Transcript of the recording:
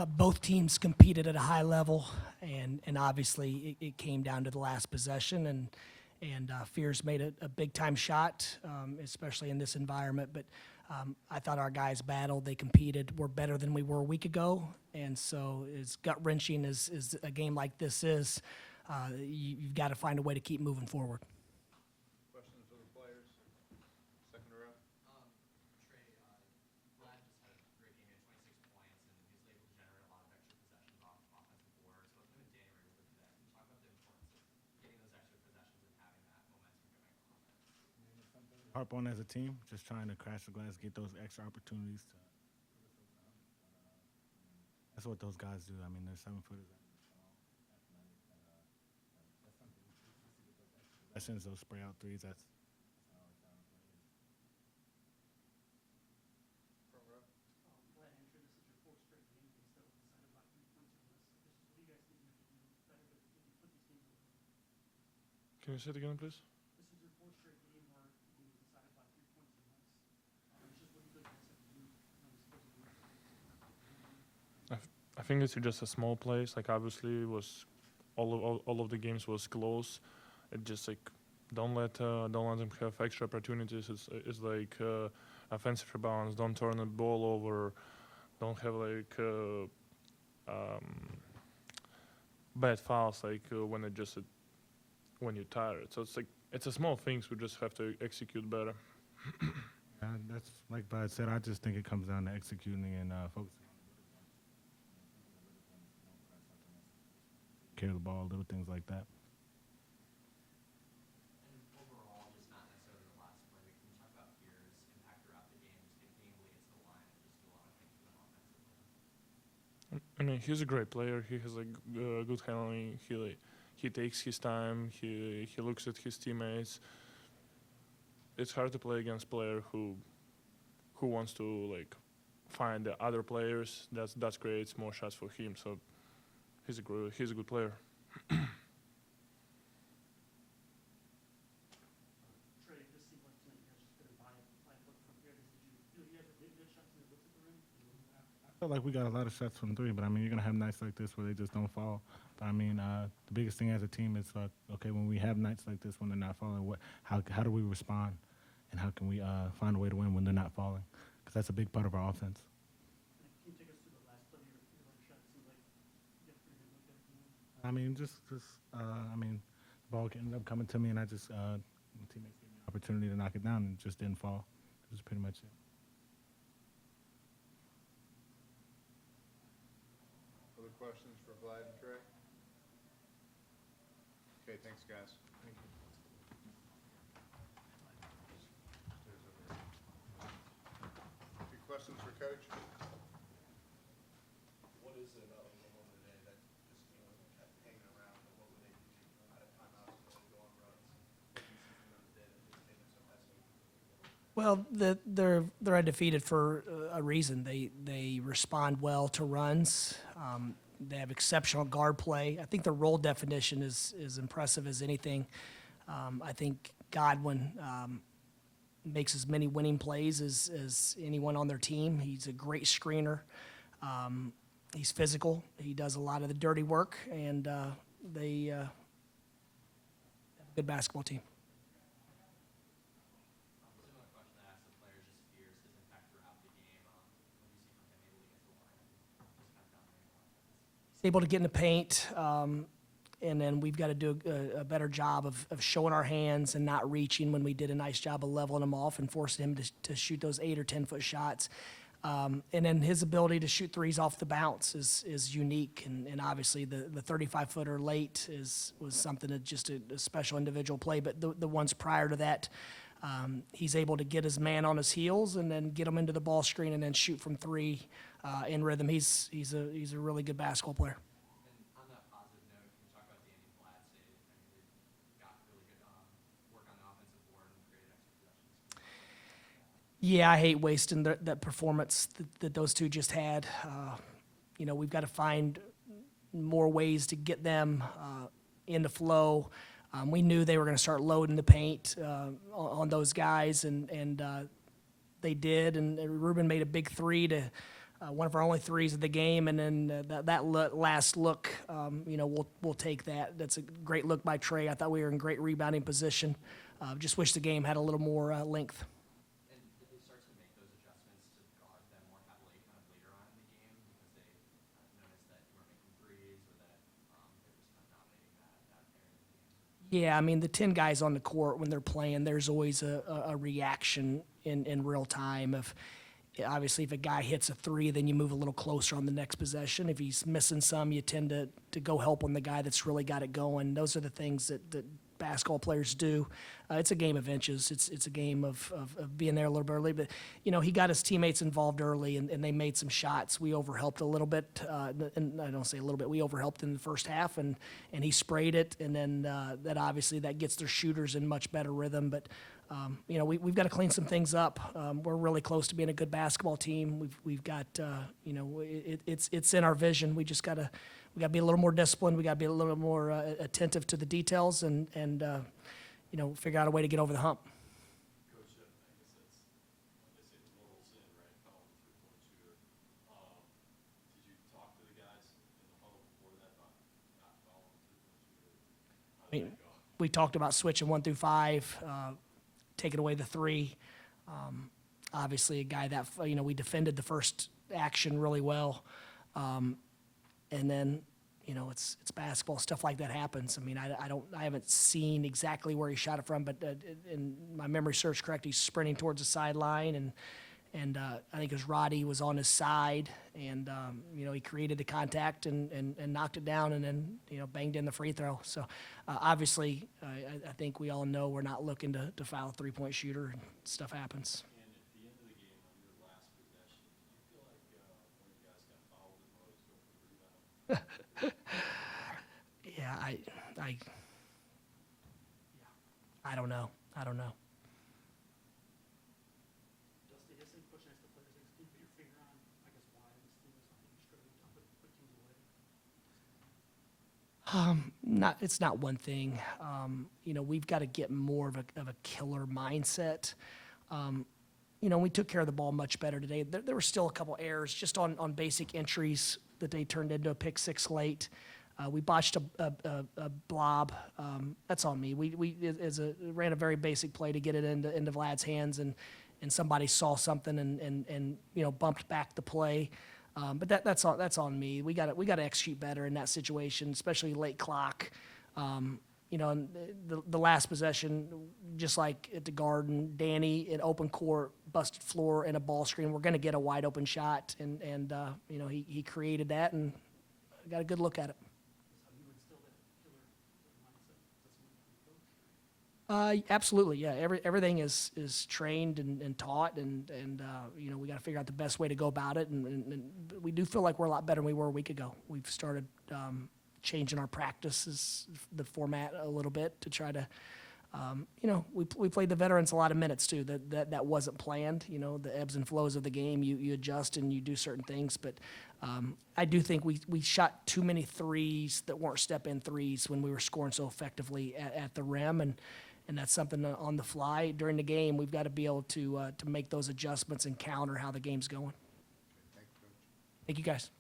Both teams competed at a high level, and obviously it came down to the last possession, and Fears made a big time shot, especially in this environment. But I thought our guys battled, they competed, we're better than we were a week ago, and so as gut wrenching as a game like this is, you've got to find a way to keep moving forward. Questions of the players? Second row. Trey, Vlad just had a great game. He had 26 points, and he was able to generate a lot of extra possessions off offensive boards. Both him and Danny were able to do that. Can you talk about the importance of getting those extra possessions and having that momentum going on offense? Harp on as a team, just trying to crash the glass, get those extra opportunities. That's what those guys do. I mean, they're 7-footers. Sends those spray out threes. That's Front row. Glad to enter. This is your fourth straight game against them decided by 3 points or less. What do you guys think you have to do better to maybe put these games away? Can you say it again, please? This is your fourth straight game where the game was decided by 3 points or less. It's just what you guys have to do. I think it's just a small place. Like obviously, it was all of the games was close. It just like don't let them have extra opportunities. It's like offensive rebounds. Don't turn the ball over. Don't have like bad fouls like when you're tired. So it's like it's a small things. We just have to execute better. that's like Bud said. I just think it comes down to executing and focusing. Carry the ball, little things like that. And overall, just not necessarily the last play, but can you talk about Fear's impact throughout the game, just being able to get to the line and just do a lot of things for them offensively? I mean, he's a great player. He has like good handling. He takes his time. He looks at his teammates. It's hard to play against player who wants to like find the other players. That creates more shots for him. So he's a good player. Trey, this seemed like tonight you guys just couldn't buy it look from here. Did you feel you guys were hitting good shots and it looked at the rim? I feel like we got a lot of shots from three, but I mean, you're gonna have nights like this where they just don't fall. But I mean, the biggest thing as a team is okay, when we have nights like this when they're not falling, how do we respond, and how can we find a way to win when they're not falling? Because that's a big part of our offense. Can you take us through the last play of your shot? It seems like you got a pretty good look at it. I mean, the ball ended up coming to me, and I just my teammates gave me an opportunity to knock it down, and it just didn't fall. That was pretty much it. Other questions for Vlad and Trey? Okay, thanks, guys. Thank you. Any questions for Coach? What is it about Oklahoma today that just kept hanging around? What were they doing out of timeouts and really go on runs? What do you see from them today that just made them so pesky? Well, they're undefeated for a reason. They respond well to runs. They have exceptional guard play. I think their role definition is impressive as anything. I think Godwin makes as many winning plays as anyone on their team. He's a great screener. He's physical. He does a lot of the dirty work, and they have a good basketball team. Similar question I asked the players, just Fear's his impact throughout the game. What do you see from him able to get to the line and just kind of dominate the offense? He's able to get in the paint, and then we've got to do a better job of showing our hands and not reaching when we did a nice job of leveling him off and forcing him to shoot those 8 or 10-foot shots. And then his ability to shoot threes off the bounce is unique, and obviously the 35-footer late was something that just a special individual play. But the ones prior to that, he's able to get his man on his heels and then get him into the ball screen and then shoot from three in rhythm. He's a really good basketball player. And on that positive note, can you talk about Danny and Vlad? I mean, they got really good work on the offensive board and created extra possessions. Yeah, I hate wasting that performance that those two just had. We've got to find more ways to get them in the flow. We knew they were going to start loading the paint on those guys, and they did. And Ruben made a big three to one of our only threes of the game, and then last look, we'll take that. That's a great look by Trey. I thought we were in great rebounding position. Just wish the game had a little more length. And did they start to make those adjustments to guard them more heavily kind of later on in the game because they noticed that you weren't making threes or that they were just kind of dominating that area of the game? Yeah, I mean, the 10 guys on the court, when they're playing, there's always a reaction in real time. Obviously, if a guy hits a three, then you move a little closer on the next possession. If he's missing some, you tend to go help on the guy that's really got it going. Those are the things that basketball players do. It's a game of inches. It's a game of being there a little bit early. But, he got his teammates involved early, and they made some shots. We overhelped a little bit, and I don't say a little bit. We overhelped in the first half, and he sprayed it, and then that obviously that gets their shooters in much better rhythm. But we've got to clean some things up. We're really close to being a good basketball team. We've got it's in our vision. We just got to be a little more disciplined. We got to be a little more attentive to the details, and figure out a way to get over the hump. Coach, I guess that's, they say the mortal sin, right? Foul the three-point shooter. Did you talk to the guys in the huddle before that about not fouling the three-point shooter? How did that go? We talked about switching 1 through 5, taking away the 3. Obviously, a guy that we defended the first action really well, and then it's basketball. Stuff like that happens. I mean, I haven't seen exactly where he shot it from, but in my memory serves correct, he's sprinting towards the sideline, and I think his Roddy was on his side, and he created the contact and knocked it down, and then banged in the free throw. So obviously, I think we all know we're not looking to foul a three-point shooter, and stuff happens. And at the end of the game, on your last possession, did you feel like one of you guys got fouled and always go for the rebound? Yeah, I don't know. Dusty, I guess any question I ask the players, I guess, can you put your finger on, I guess, why this team is maybe struggling to put teams away? It's not one thing. We've got to get more of a killer mindset. We took care of the ball much better today. There were still a couple errors just on basic entries that they turned into a pick 6 late. We botched a blob. That's on me. We ran a very basic play to get it into Vlad's hands, and somebody saw something and bumped back the play. But that's on me. We got to execute better in that situation, especially late clock. And the last possession, just like at the Garden, Danny in open court, busted floor, and a ball screen. We're going to get a wide open shot, and he created that, and got a good look at it. How do you instill that killer mindset? Is that something you can coach? Absolutely, yeah. Everything is trained and taught, and we got to figure out the best way to go about it. And we do feel like we're a lot better than we were a week ago. We've started changing our practices, the format a little bit to try to, we played the veterans a lot of minutes too. That wasn't planned. The ebbs and flows of the game. You adjust and you do certain things, but I do think we shot too many threes that weren't step-in threes when we were scoring so effectively at the rim, and that's something on the fly during the game. We've got to be able to make those adjustments and counter how the game's going. Thank you, guys.